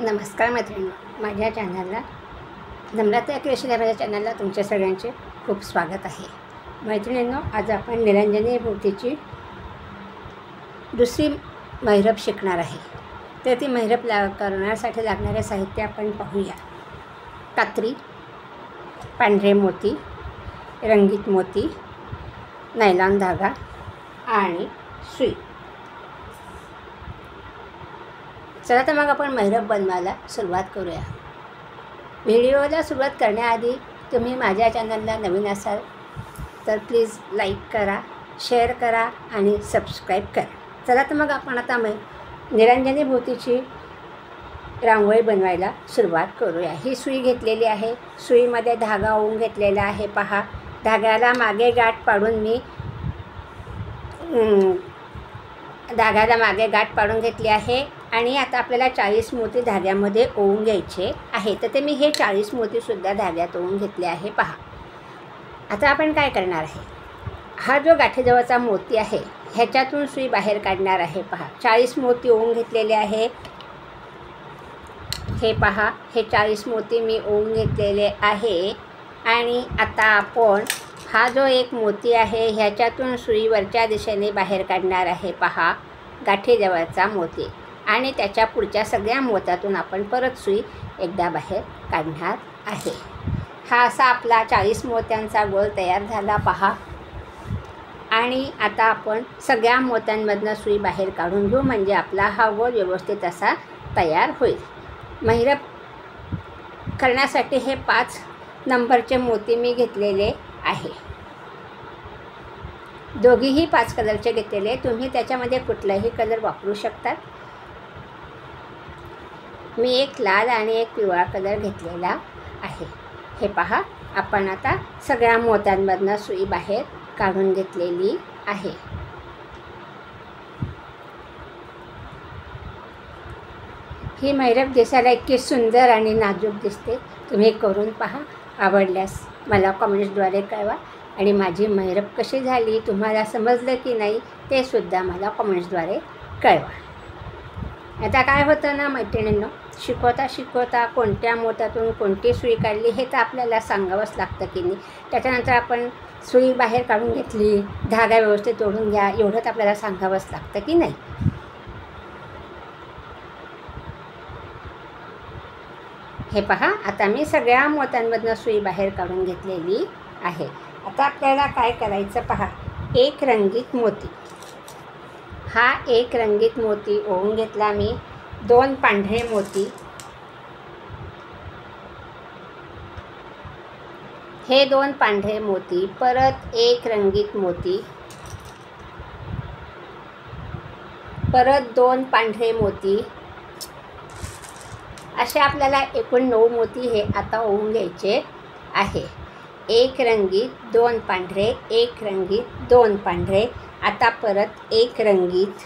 नमस्कार मैत्रिणी, माझ्या चॅनलला नम्रता क्रिएशन या माझ्या चॅनलला तुमच्या सगळ्यांचे खूप स्वागत आहे. मैत्रिणींनो, आज आपण निरंजनी मूर्तीची दुसरी महिरप शिकणार आहे. तर ती महिरप करण्यासाठी लागणारे साहित्य आपण पाहूया. कात्री, पांढरे मोती, रंगीत मोती, नायलॉन धागा आणि सुई. चला तर मग आपण महिरप बनवायला सुरुवात करूया. व्हिडिओला सुरुवात करण्याआधी तुम्ही माझ्या चॅनलला नवीन असाल तर प्लीज लाईक करा, शेअर करा आणि सबस्क्राईब करा. चला तर मग आपण आता निरंजनी भोवतीची रांगोळी बनवायला सुरुवात करूया. ही सुई घेतलेली आहे. सुईमध्ये धागा ओवून घेतलेला आहे. पहा, धाग्याला मागे गाठ पाडून गाठ पाडून घेतली आहे. आणि आता आपल्याला 40 मोती धाग्यामध्ये ओवून घ्यायचे आहे. तर ते मी हे 40 मोतीसुद्धा धाग्यात ओवून घेतले आहे. पहा, आता आपण काय करणार आहे, हा जो गाठीजवळचा मोती आहे ह्याच्यातून सुई बाहेर काढणार आहे. पहा, 40 मोती ओवून घेतलेले आहे. हे पहा, हे 40 मोती मी ओवून घेतलेले आहे. आणि आता आपण हा जो एक मोती आहे ह्याच्यातून सुई वरच्या दिशेने बाहेर काढणार आहे. पहा, गाठीजवळचा मोती. आणि त्याच्या पुढच्या सगळ्या मोत्यातून आपण परत सुई एकदा बाहेर काढणार आहे. हा असा आपला 40 मोत्यांचा गोल तयार झाला. पहा, आणि आता आपण सगळ्या मोत्यांमधनं सुई बाहेर काढून घेऊ, म्हणजे आपला हा गोल व्यवस्थित असा तयार होईल. महिरप करण्यासाठी हे 5 नंबरचे मोती मी घेतलेले आहे. दोघीही 5 कलरचे घेतलेले. तुम्ही त्याच्यामध्ये कुठलाही कलर वापरू शकतात. मी एक लाल आणि एक पिवळा कलर घेतलेला आहे. हे पहा, आपण आता सगळ्या मोत्यांमधनं सुई बाहेर काढून घेतलेली आहे. ही महिरप दिसायला इतकी सुंदर आणि नाजूक दिसते. तुम्ही करून पहा. आवडल्यास मला कमेंट्सद्वारे कळवा. आणि माझी महिरप कशी झाली, तुम्हाला समजलं की नाही ते सुद्धा मला कमेंट्सद्वारे कळवा. आता काय होतं ना मैत्रिणींनो, शिकवता कोणत्या मोत्यातून कोणती सुई काढली हे तर आपल्याला सांगावंच लागतं की नाही. त्याच्यानंतर आपण सुई बाहेर काढून घेतली, धागा व्यवस्थित तोडून घ्या, एवढं तर आपल्याला सांगावंच लागतं की नाही. हे पहा, आता मी सगळ्या मोत्यांमधनं सुई बाहेर काढून घेतलेली आहे. आता आपल्याला काय करायचं पहा, एक रंगीत मोती. हा एक रंगीत मोती ओवून घेतला मी. 2 पांढरे मोती. हे 2 पांढरे मोती, परत एक रंगीत मोती, परत 2 पांढरे मोती. असे आपल्याला एकूण 9 मोती हे आता ओवून घ्यायचे आहे. एक रंगीत, 2 पांढरे, एक रंगीत, 2 पांढरे. आता परत एक रंगीत,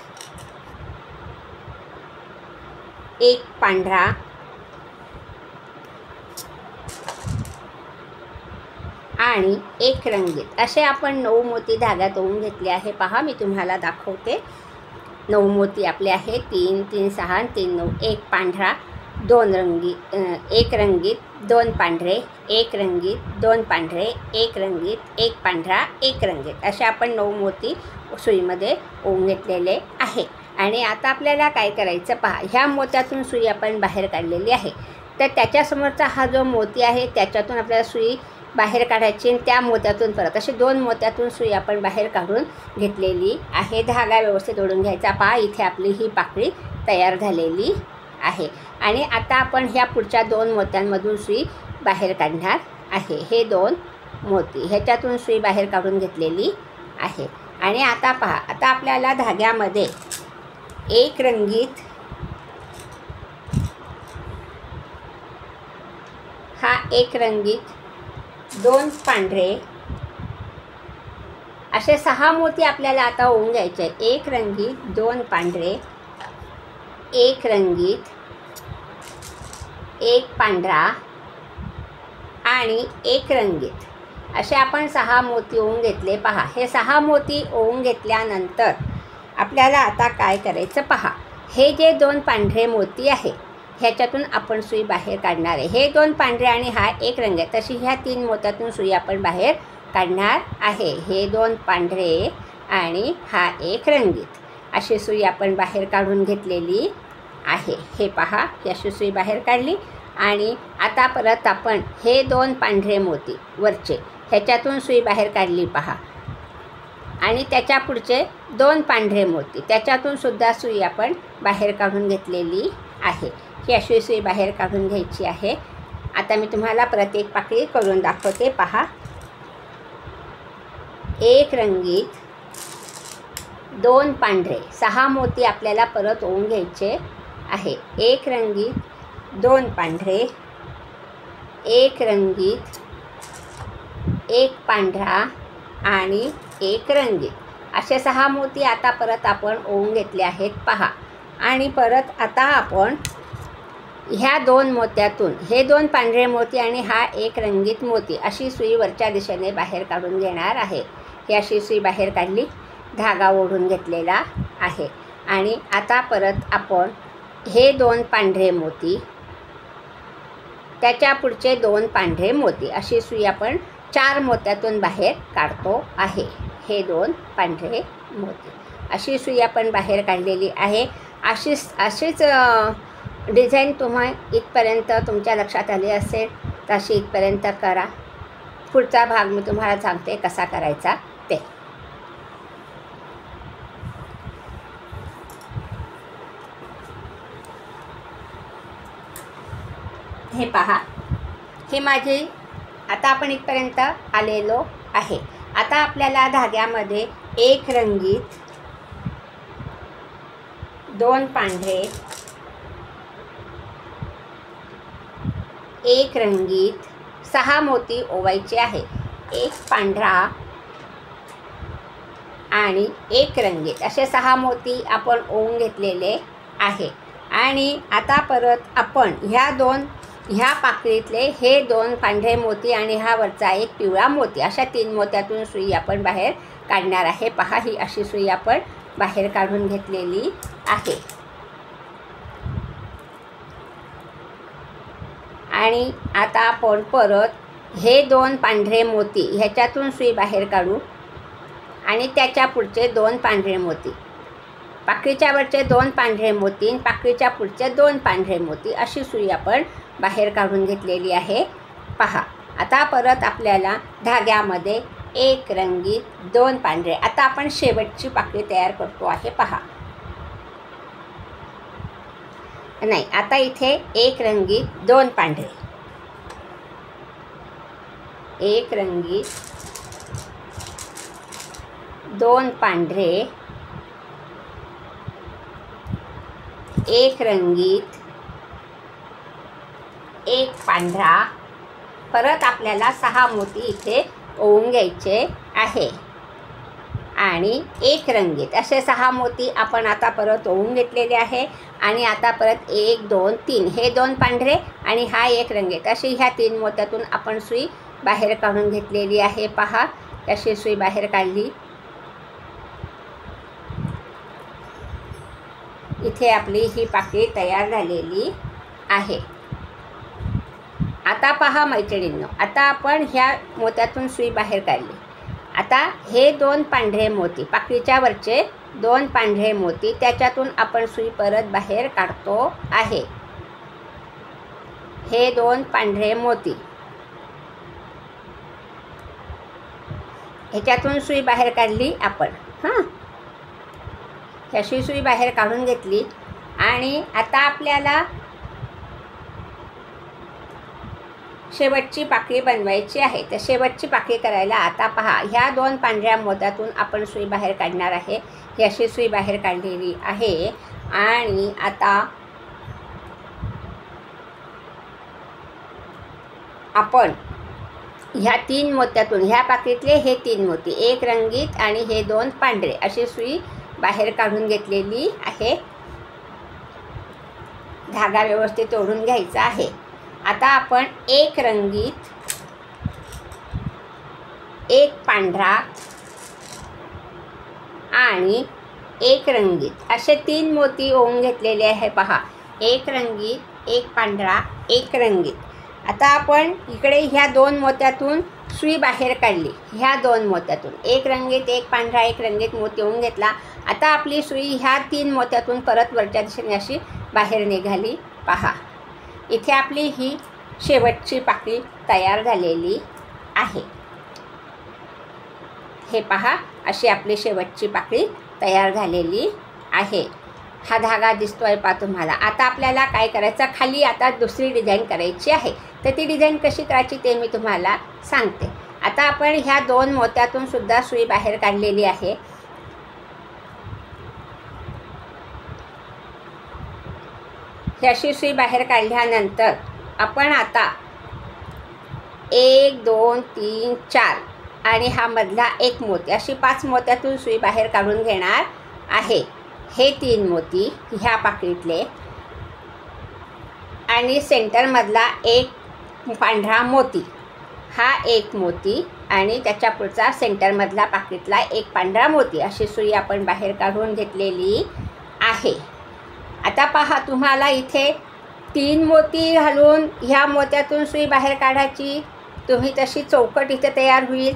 एक पांढरा आणि एक रंगीत. असे आपण 9 मोती धाग्यात ओवून घेतले आहे. पहा, मी तुम्हाला दाखवते. 9 मोती आपले आहे. 3, 3, 6, 3, 9. एक पांढरा, 2 रंगीत, एक रंगीत, 2 पांढरे, एक रंगीत, 2 पांढरे, एक रंगीत, एक पांढरा, एक रंगीत. असे आपण 9 मोती सुईमध्ये ओवून घेतलेले आहे. आणि आता आपल्याला काय करायचं पहा, ह्या मोत्यातून सुई आपण बाहेर काढलेली आहे. तर त्याच्यासमोरचा हा जो मोती आहे त्याच्यातून आपल्याला सुई बाहेर काढायची आणि त्या मोत्यातून परत असे 2 मोत्यातून सुई आपण बाहेर काढून घेतलेली आहे. धागा व्यवस्थित ओढून घ्यायचा. पहा, इथे आपली ही पाकळी तयार झालेली आहे. आणि आता आपण ह्या पुढच्या 2 मोत्यांमधून सुई बाहेर काढणार आहे. हे 2 मोती ह्याच्यातून सुई बाहेर काढून घेतलेली आहे. आणि आता पहा, आता आपल्याला धाग्यामध्ये एक रंगीत, हा एक रंगीत, 2 पांढरे, असे 6 मोती आपल्याला आता ओवून घ्यायचे. एक रंगीत, 2 पांढरे, एक रंगीत, एक पांढरा आणि एक रंगीत. असे आपण 6 मोती ओवून घेतले. पहा, हे 6 मोती ओवून घेतल्यानंतर आपल्याला आता काय करायचं पहा, हे जे 2 पांढरे मोती आहे ह्याच्यातून आपण सुई बाहेर काढणार आहे. हे 2 पांढरे आणि हा एक रंग आहे, तशी ह्या 3 मोत्यातून सुई आपण बाहेर काढणार आहे. हे 2 पांढरे आणि हा एक रंगीत, अशी सुई आपण बाहेर काढून घेतलेली आहे. हे पहा, ही अशी सुई बाहेर काढली. आणि आता परत आपण हे 2 पांढरे मोती वरचे ह्याच्यातून सुई बाहेर काढली पहा. आणि त्याच्या पुढचे 2 पांढरे मोती त्याच्यातून सुद्धा सुई आपण बाहेर काढून घेतलेली आहे. ही अशी सुई बाहेर काढून घ्यायची आहे. आता मी तुम्हाला प्रत्येक पाकळी करून दाखवते पहा. एक रंगीत, 2 पांढरे, 6 मोती आपल्याला परत ओवून घ्यायचे आहे. एक रंगीत, 2 पांढरे, एक रंगीत, एक पांढरा आणि एक रंगीत, असे 6 मोती आता परत आपण ओवून घेतले आहेत पहा. आणि परत आता आपण ह्या 2 मोत्यातून हे 2 पांढरे मोती आणि हा एक रंगीत मोती अशी सुई वरच्या दिशेने बाहेर काढून घेणार आहे. ही अशी सुई बाहेर काढली, धागा ओढून घेतलेला आहे. आणि आता परत आपण हे 2 पांढरे मोती त्याच्या पुढचे 2 पांढरे मोती अशी सुई आपण 4 मोत्यातून बाहेर काढतो आहे. हे 2 पांढरे मोती अशी सुई आपण बाहेर काढलेली आहे. अशीच डिझाईन तुम्हा इथपर्यंत तुमच्या लक्षात आली असेल तशी इथपर्यंत करा. पुढचा भाग मी तुम्हाला सांगते कसा करायचा ते. हे पहा, हे माझे आता आपण इथपर्यंत आलेलो आहे. आता आपल्याला धाग्यामध्ये एक रंगीत, 2 पांढरे, एक रंगीत, 6 मोती ओवायचे आहे. एक पांढरा आणि एक रंगीत असे 6 मोती आपण ओवून घेतलेले आहे. आणि आता परत आपण ह्या पाकळीतले हे 2 पांढरे मोती आणि हा वरचा एक पिवळा मोती अशा 3 मोत्यातून सुई आपण बाहेर काढणार आहे. पहा, ही अशी सुई आपण बाहेर काढून घेतलेली आहे. आणि आता आपण परत हे 2 पांढरे मोती ह्याच्यातून सुई बाहेर काढू. आणि त्याच्या पुढचे 2 पांढरे मोती, पाकळीच्या वरचे 2 पांढरे मोती आणि पाकळीच्या पुढचे 2 पांढरे मोती अशी सुई आपण बाहेर काढून घेतलेली आहे. पहा, आता परत आपल्याला धाग्यामध्ये एक रंगीत, 2 पांढरे. आता आपण शेवटची पाकळी तयार करतो आहे पहा. नाही, आता इथे एक रंगीत, 2 पांढरे, एक रंगीत, 2 पांढरे, एक रंगीत, एक पांढरा. परत आपल्याला 6 मोती इथे ओवून घ्यायचे आहे. आणि एक रंगीत असे 6 मोती आपण आता परत ओवून घेतलेले आहे. आणि आता परत 1, 2, 3 हे 2 पांढरे आणि हा एक रंगीत अशी ह्या 3 मोत्यातून आपण सुई बाहेर काढून घेतलेली आहे. पहा, अशी सुई बाहेर काढली. इथे आपली ही पाकळी तयार झालेली आहे. आता पहा मैत्रिणींनो, आता आपण ह्या मोत्यातून सुई बाहेर काढली. आता हे 2 पांढरे मोती, पाकळीच्या वरचे 2 पांढरे मोती त्याच्यातून आपण सुई परत बाहेर काढतो आहे. हे 2 पांढरे मोती ह्याच्यातून सुई बाहेर काढली आपण. अशी सुई बाहेर काढून घेतली. आणि आता आपल्याला शेवटची पाकळी बनवायची आहे. तर शेवटची पाकळी करायला आता पहा, ह्या 2 पांढऱ्या मोत्यातून आपण सुई बाहेर काढणार आहे. ही अशी सुई बाहेर काढलेली आहे. आणि आता आपण ह्या 3 मोत्यातून, ह्या पाकळीतले हे 3 मोती, एक रंगीत आणि हे 2 पांढरे अशी सुई बाहेर काढून घेतलेली आहे. धागा व्यवस्थित ओढून घ्यायचा आहे. आता आपण एक रंगीत, एक पांढरा आणि एक रंगीत असे 3 मोती ओवून घेतलेले आहे. पहा, एक रंगीत, एक पांढरा, एक रंगीत. आता आपण इकडे ह्या 2 मोत्यातून सुई बाहेर काढली. ह्या 2 मोत्यातून एक रंगीत, एक पांढरा, एक रंगीत मोती होऊन घेतला. आता आपली सुई ह्या 3 मोत्यातून परत वरच्या दिशेने अशी बाहेर निघाली. पहा, इथे आपली ही शेवटची पाकळी तयार झालेली आहे. हे पहा, अशी आपली शेवटची पाकळी तयार झालेली आहे. हा धागा दिसतोय पहा तुम्हाला. आता आपल्याला काय करायचं, खाली आता दुसरी डिझाईन करायची आहे. तर ती डिझाईन कशी करायची ते मी तुम्हाला सांगते. आता आपण ह्या 2 मोत्यातून सुद्धा सुई बाहेर काढलेली आहे. ही अशी सुई बाहेर काढल्यानंतर आपण आता 1 2 3 4 आणि हा मधला एक मोती अशी 5 मोत्यातून सुई बाहेर काढून घेणार आहे. हे 3 मोती ह्या पाकळीतले आणि सेंटरमधला एक पांढरा मोती, हा एक मोती आणि त्याच्या पुढचा सेंटरमधला पाकळीतला एक पांढरा मोती, अशी सुई आपण बाहेर काढून घेतलेली आहे. आता पहा, तुम्हाला इथे 3 मोती घालून ह्या मोत्यातून सुई बाहेर काढायची, तुम्ही तशी चौकट इथे तयार होईल.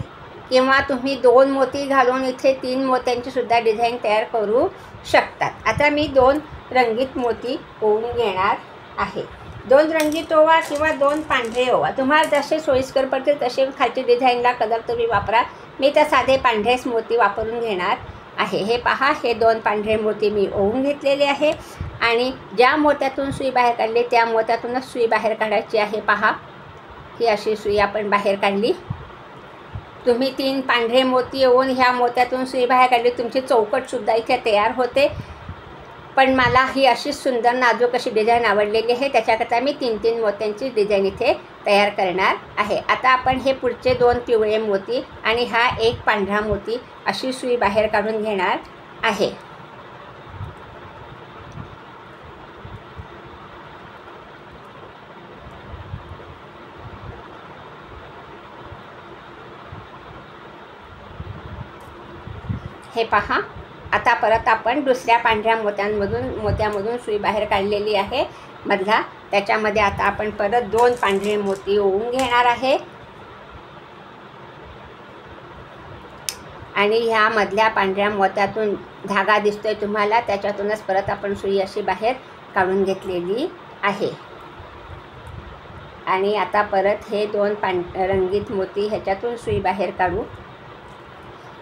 किंवा तुम्ही 2 मोती घालून इथे 3 मोत्यांची सुद्धा डिझाईन तयार करू शकतात. आता मी 2 रंगीत मोती ओवून घेणार आहे. 2 रंगीत ओवा किंवा 2 पांढरे ओवा, तुम्हाला जसे सोयीस्कर पडतील तसे खालची डिझाईनला कलर तुम्ही वापरा. मी तर साधे पांढरेच मोती वापरून घेणार आहे. हे पहा, हे 2 पांढरे मोती मी ओवून घेतलेले आहे आणि ज्या मोत्यातून सुई बाहेर काढली त्या मोत्यातूनच सुई बाहेर काढायची आहे. पहा, ही अशी सुई आपण बाहेर काढली. तुम्ही 3 पांढरे मोती येऊन ह्या मोत्यातून सुई बाहेर काढली, तुमची चौकटसुद्धा इथे तयार होते. पण मला ही अशी सुंदर नाजूक अशी डिझाईन आवडलेली आहे, त्याच्याकरता मी 3-3 मोत्यांची डिझाईन इथे तयार करणार आहे. आता आपण हे पुढचे 2 पिवळे मोती आणि हा एक पांढरा मोती अशी सुई बाहेर काढून घेणार आहे. हे पहा, आता परत आपण दुसऱ्या पांढऱ्या मोत्यामधून सुई बाहेर काढलेली आहे मधला. त्याच्यामध्ये आता आपण परत 2 पांढरे मोती ओवून घेणार आहे आणि ह्या मधल्या पांढऱ्या मोत्यातून धागा दिसतोय तुम्हाला, त्याच्यातूनच परत आपण सुई अशी बाहेर काढून घेतलेली आहे. आणि आता परत हे 2 रंगीत मोती ह्याच्यातून सुई बाहेर काढू.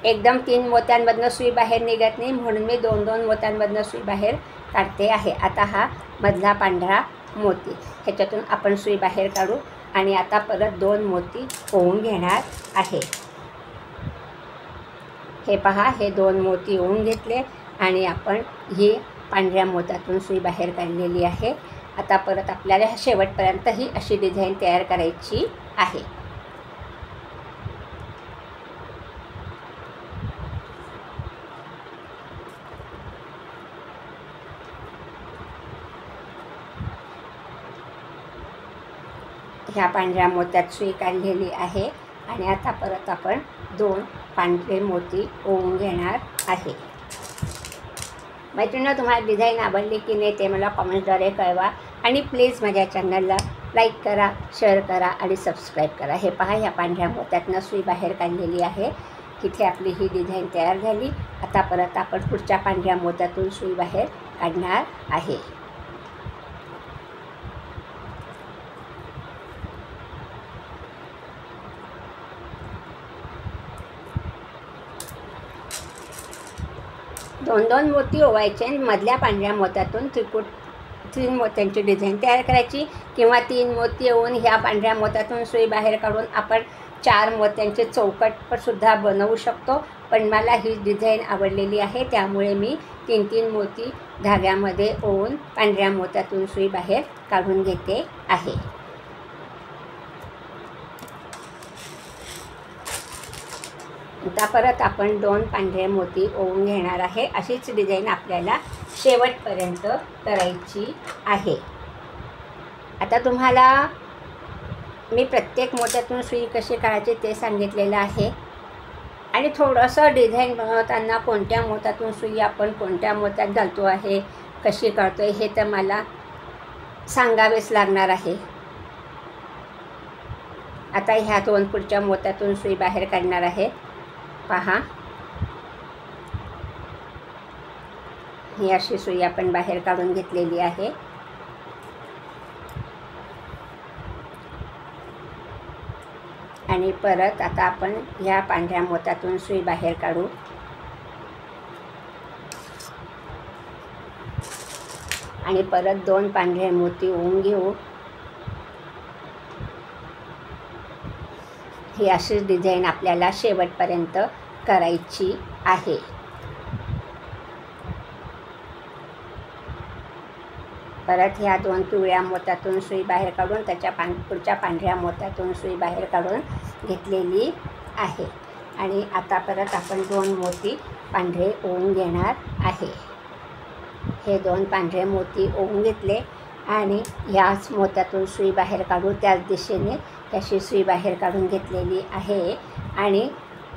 एकदम 3 मोत्यांमधनं सुई बाहेर निघत नाही, म्हणून मी 2-2 मोत्यांमधनं सुई बाहेर काढते आहे. आता हा मधला पांढरा मोती ह्याच्यातून आपण सुई बाहेर काढू आणि आता परत 2 मोती ओवून घेणार आहे. हे पहा, हे 2 मोती ओवून घेतले आणि आपण ही पांढऱ्या मोत्यातून सुई बाहेर काढलेली आहे. आता परत आपल्याला शेवटपर्यंत ही अशी डिझाईन तयार करायची आहे. ह्या पांढऱ्या मोत्यात सुई काढलेली आहे आणि आता परत आपण 2 पांढरे मोती ओवून घेणार आहे. मैत्रिणींनो, तुम्हाला डिझाईन आवडली की नाही ते मला कमेंटद्वारे कळवा आणि प्लीज माझ्या चॅनलला लाईक करा, शेअर करा आणि सबस्क्राईब करा. हे पहा, ह्या पांढऱ्या मोत्यातनं सुई बाहेर काढलेली आहे. इथे आपली ही डिझाईन तयार झाली. आता परत आपण पुढच्या पांढऱ्या मोत्यातून सुई बाहेर काढणार आहे. दोन मोती ओवायचे आणि मधल्या पांढऱ्या मोत्यातून 3 मोत्यांची डिझाईन तयार करायची किंवा 3 मोती येऊन ह्या पांढऱ्या मोत्यातून सुई बाहेर काढून आपण 4 मोत्यांचे चौकटसुद्धा बनवू शकतो. पण मला ही डिझाईन आवडलेली आहे, त्यामुळे मी 3-3 मोती धाग्यामध्ये ओवून पांढऱ्या मोत्यातून सुई बाहेर काढून घेते आहे. आता परत आपण 2 पांढरे मोती ओवून घेणार आहे. अशीच डिझाईन आपल्याला शेवटपर्यंत करायची आहे. आता तुम्हाला मी प्रत्येक मोत्यातून सुई कशी काढायची ते सांगितलेलं आहे आणि थोडंसं डिझाईन बनवताना कोणत्या मोत्यातून सुई आपण कोणत्या मोत्यात घालतो आहे, कशी काढतो आहे हे तर मला सांगावेच लागणार आहे. आता ह्या 2 पुढच्या मोत्यातून सुई बाहेर काढणार आहे. पहा, ही अशी सुई आपण बाहेर काढून घेतलेली आहे. आणि परत आता आपण ह्या पांढऱ्या मोत्यातून सुई बाहेर काढू. आणि परत 2 पांढरे मोती ओवून घेऊ. ही अशीच डिझाईन आपल्याला शेवटपर्यंत करायची आहे. परत ह्या 2 पिवळ्या मोत्यातून सुई बाहेर काढून त्याच्या पुढच्या पांढऱ्या मोत्यातून सुई बाहेर काढून घेतलेली आहे. आणि आता परत आपण 2 मोती पांढरे ओवून घेणार आहे. हे 2 पांढरे मोती ओवून घेतले आणि ह्याच मोत्यातून सुई बाहेर काढू. त्याच दिशेने त्याची सुई बाहेर काढून घेतलेली आहे. आणि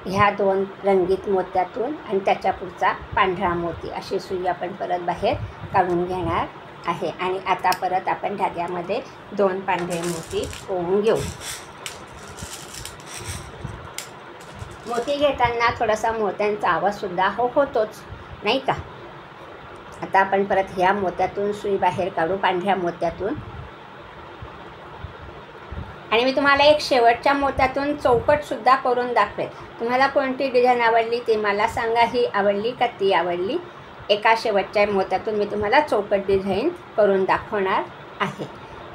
ह्या 2 रंगीत मोत्यातून आणि त्याच्या पुढचा पांढरा मोती अशी सुई आपण परत बाहेर काढून घेणार आहे. आणि आता परत आपण धाग्यामध्ये 2 पांढरे मोती ओवून घेऊ. मोती घेताना थोडासा मोत्यांचा आवाजसुद्धा होतोच, नाही का. आता आपण परत ह्या मोत्यातून सुई बाहेर काढू, पांढऱ्या मोत्यातून. आणि मी तुम्हाला एक शेवटच्या मोत्यातून चौकटसुद्धा करून दाखवेल. तुम्हाला कोणती डिझाईन आवडली ते मला सांगा. ही आवडली का ती आवडली. एका शेवटच्या मोत्यातून मी तुम्हाला चौकट डिझाईन करून दाखवणार आहे.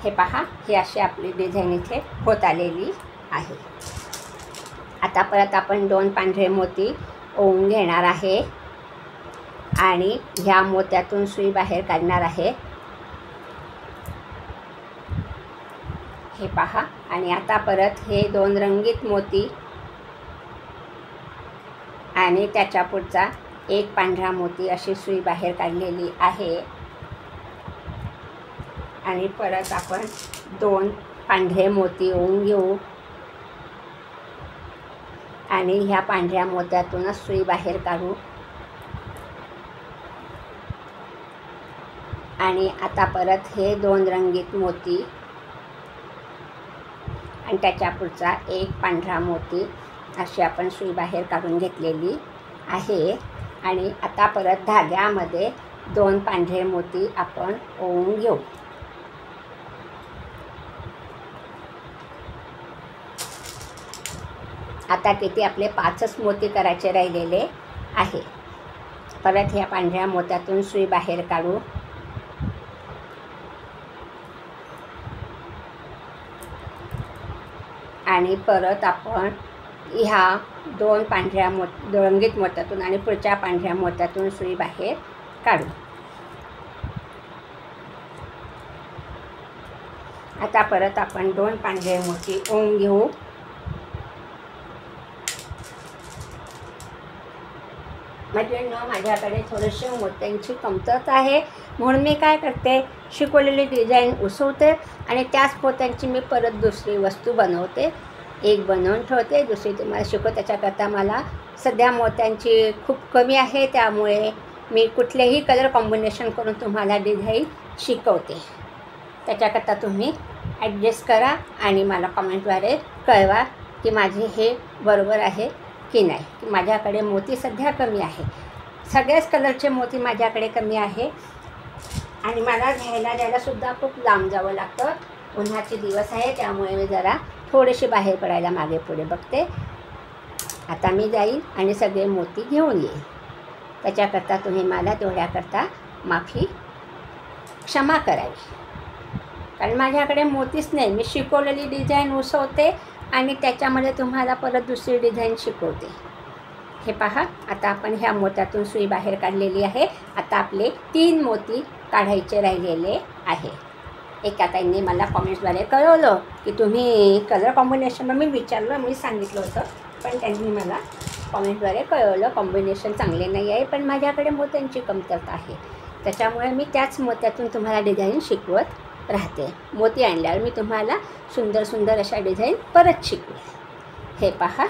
हे पहा, ही अशी आपली डिझाईन इथे होत आलेली आहे. आता परत आपण 2 पांढरे मोती ओवून घेणार आहे आणि ह्या मोत्यातून सुई बाहेर काढणार आहे. हे पहा. आणि आता परत हे 2 रंगीत मोती आणि त्याच्या पुढचा एक पांढरा मोती अशी सुई बाहेर काढलेली आहे. आणि परत आपण 2 पांढरे मोती ओवून घेऊ आणि ह्या पांढऱ्या मोत्यातूनच सुई बाहेर काढू. आणि आता परत हे 2 रंगीत मोती आणि त्याच्या पुढचा एक पांढरा मोती अशी आपण सुई बाहेर काढून घेतलेली आहे. आणि आता परत धाग्यामध्ये 2 पांढरे मोती आपण ओवून घेऊ. आता किती आपले 5च मोती करायचे राहिलेले आहे. परत ह्या पांढऱ्या मोत्यातून सुई बाहेर काढू. आणि परत आपण ह्या 2 पांढऱ्या रंगीत मोत्यातून आणि पुढच्या पांढऱ्या मोत्यातून सुई बाहेर काढू. आता परत आपण 2 पांढरे मोती ओवून घेऊ. माझ्याकडे थोडेसे मोत्यांची कमतरता आहे, म्हणून मी काय करते, शिकवलेली डिझाईन उसवते आणि त्याच मोत्यांची मी परत दुसरी वस्तू बनवते. एक बनवून ठेवते, दुसरी तुम्हाला शिकवते. त्याच्याकरता मला सध्या मोत्यांची खूप कमी आहे, त्यामुळे मी कुठलेही कलर कॉम्बिनेशन करून तुम्हाला डिझाईन शिकवते. त्याच्याकरता तुम्ही ॲडजस्ट करा आणि मला कमेंटद्वारे कळवा की माझे हे बरोबर आहे की नाही, की माझ्याकडे मोती सध्या कमी आहे. सगळ्याच कलरचे मोती माझ्याकडे कमी आहे आणि मला द्यायलासुद्धा खूप लांब जावं लागतं. उन्हाचे दिवस आहे, त्यामुळे मी जरा थोडेसे बाहेर पडायला मागे पुढे बघते. आता मी जाईल आणि सगळे मोती घेऊन येईल. त्याच्याकरता तुम्ही मला तेवढ्याकरता क्षमा करावी, कारण माझ्याकडे मोतीच नाही. मी शिकवलेली डिझाईन उसवते आणि त्याच्यामध्ये तुम्हाला परत दुसरी डिझाईन शिकवते. हे पहा, आता आपण ह्या मोत्यातून सुई बाहेर काढलेली आहे. आता आपले 3 मोती काढायचे राहिलेले आहे. एका ताईंनी मला कॉमेंट्सद्वारे कळवलं की तुम्ही कलर कॉम्बिनेशन, मी विचारलं, मी सांगितलं होतं, पण त्यांनी मला कॉमेंटद्वारे कळवलं कॉम्बिनेशन चांगले नाही आहे, पण माझ्याकडे मोत्यांची कमतरता आहे. त्याच्यामुळे मी त्याच मोत्यातून तुम्हाला डिझाईन शिकवत राहते. मोती आणल्यावर मी तुम्हाला सुंदर सुंदर अशा डिझाईन परत शिकवेल. हे पहा,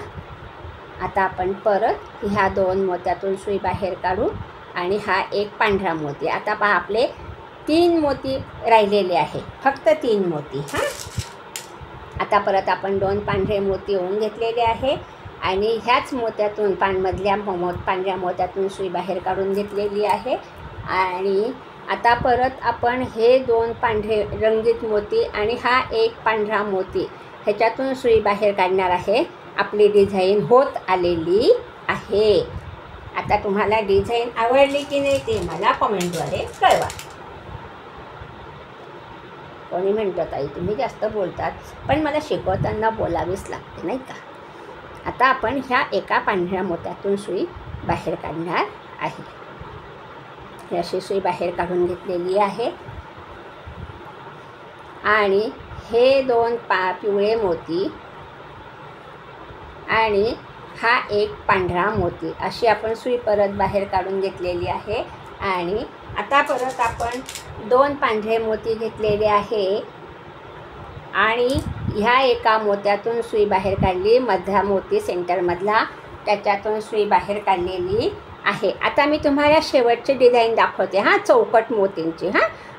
आता आपण परत ह्या 2 मोत्यातून सुई बाहेर काढू आणि हा एक पांढरा मोती. आता पहा, आपले 3 मोती राहिलेले आहे, फक्त 3 मोती. आता परत आपण 2 पांढरे मोती ओवून घेतलेले आहे आणि ह्याच मोत्यातून पांढऱ्या मोत्यातून सुई बाहेर काढून घेतलेली आहे. आणि आता परत आपण हे 2 पांढरे रंगीत मोती आणि हा एक पांढरा मोती ह्याच्यातून सुई बाहेर काढणार आहे. आपली डिझाईन होत आलेली आहे. आता तुम्हाला डिझाईन आवडली की नाही ते मला कमेंटद्वारे कळवा. कोणी म्हणतं ताई तुम्ही जास्त बोलतात, पण मला शिकवताना बोलावीच लागते नाही का. आता आपण ह्या एका पांढऱ्या मोत्यातून सुई बाहेर काढणार आहे. ही अशी सुई बाहेर काढून घेतलेली आहे आणि हे 2 पिवळे मोती आणि हा एक पांढरा मोती अशी आपण सुई परत बाहेर काढून घेतलेली आहे. आणि आता परत आपण 2 पांढरे मोती घेतलेले आहे आणि ह्या एका मोत्यातून सुई बाहेर काढली, मधला मोती सेंटरमधला त्याच्यातून सुई बाहेर काढलेली आहे. आता मी तुम्हाला शेवटची डिझाईन दाखवते चौकट मोतींची.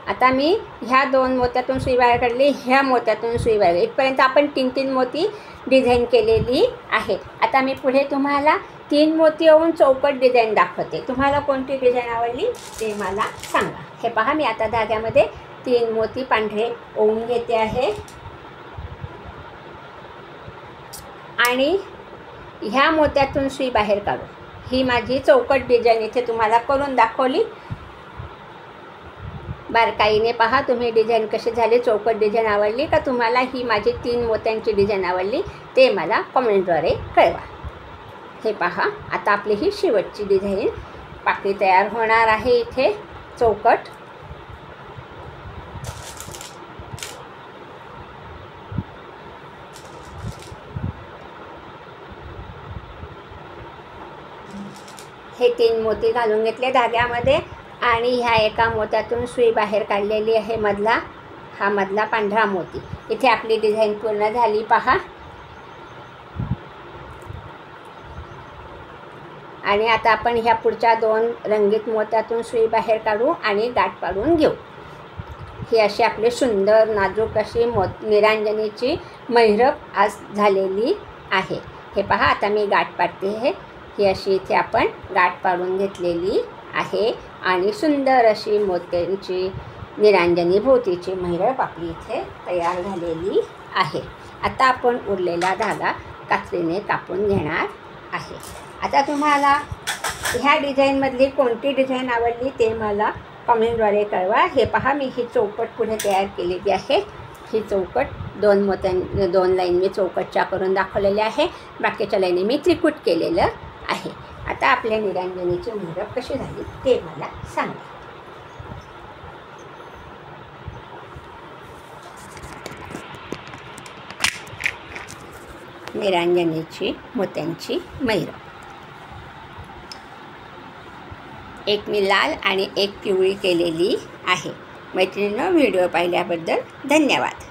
आता मी ह्या 2 मोत्यातून सुई बाहेर काढली, ह्या मोत्यातून सुई बाहेर, इथपर्यंत आपण 3 मोती डिझाईन केलेली आहे. आता मी पुढे तुम्हाला 3 मोती ओवून चौकट डिझाईन दाखवते. तुम्हाला कोणती डिझाईन आवडली ते मला सांगा. हे पहा, मी आता धाग्यामध्ये 3 मोती पांढरे ओवून घेते आहे आणि ह्या मोत्यातून सुई बाहेर काढू. ही माझी चौकट डिझाईन इथे तुम्हाला करून दाखवली. बारकाईने पहा तुम्ही डिझाईन कशी झाली. चौकट डिझाईन आवडली का तुम्हाला ही माझी 3 मोत्यांची डिझाईन आवडली ते मला कमेंटद्वारे कळवा. हे पहा, आता आपली ही शेवटची डिझाईन पाकळी तयार होणार आहे. इथे चौकट हे 3 मोती घालून घेतले धाग्यामध्ये आणि ह्या एका मोत्यातून सुई बाहेर काढलेली आहे, मधला पांढरा मोती. इथे आपली डिझाईन पूर्ण झाली पहा. आणि आता आपण ह्या पुढच्या 2 रंगीत मोत्यातून सुई बाहेर काढू आणि गाठ पाडून घेऊ. ही अशी आपली सुंदर नाजूक अशी निरांजनीची महिरप आज झालेली आहे. हे पहा, आता मी गाठ पाडते. ही अशी इथे आपण गाठ पाडून घेतलेली आहे आणि सुंदर अशी मोत्यांची निरांजनी भोवतीची महिरप आपली इथे तयार झालेली आहे. आता आपण उरलेला धागा कात्रीने कापून घेणार आहे. आता तुम्हाला ह्या डिझाईनमधली कोणती डिझाईन आवडली ते मला कमेंटद्वारे कळवा. हे पहा, मी ही चौकट पुढे तयार केलेली आहे. ही चौकट 2 लाईन मी चौकटच्या करून दाखवलेल्या आहे. बाकीच्या लाईनी मी त्रिकूट केलेलं आहे. आता आपल्या निरांजनीची महिरप कशी झाली ते मला सांगा. निरांजनीची मोत्यांची महिरप. एक मी लाल आणि एक पिवळी केलेली आहे. मैत्रिणींनो, व्हिडिओ पाहिल्याबद्दल धन्यवाद.